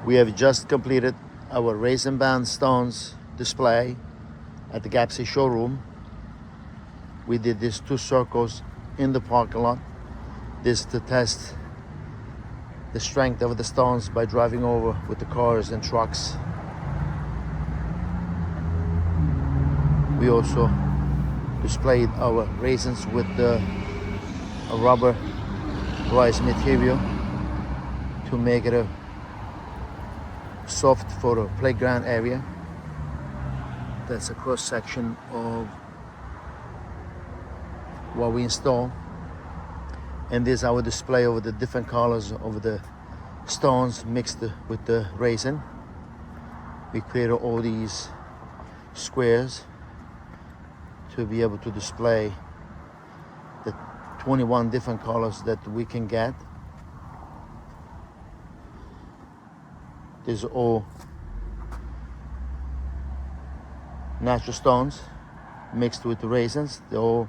We have just completed our resin-bound stones display at the Gappsi Showroom. We did these 2 circles in the parking lot. This to test the strength of the stones by driving over with the cars and trucks. We also displayed our resins with the rubber rice material to make it a soft for a playground area. That's a cross section of what we install. And this is our display of the different colors of the stones mixed with the resin. We created all these squares to be able to display the 21 different colors that we can get. These are all natural stones mixed with the resins. They're all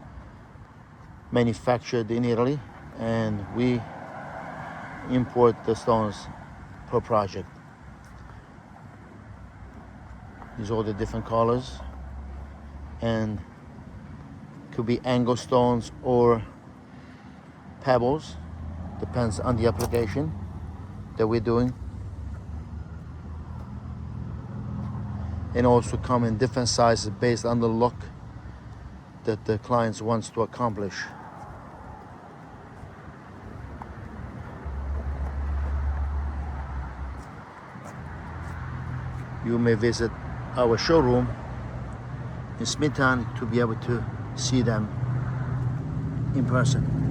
manufactured in Italy, and we import the stones per project. These are all the different colors, and could be angle stones or pebbles, depends on the application that we're doing. And also come in different sizes based on the look that the clients wants to accomplish. You may visit our showroom in Smithtown to be able to see them in person.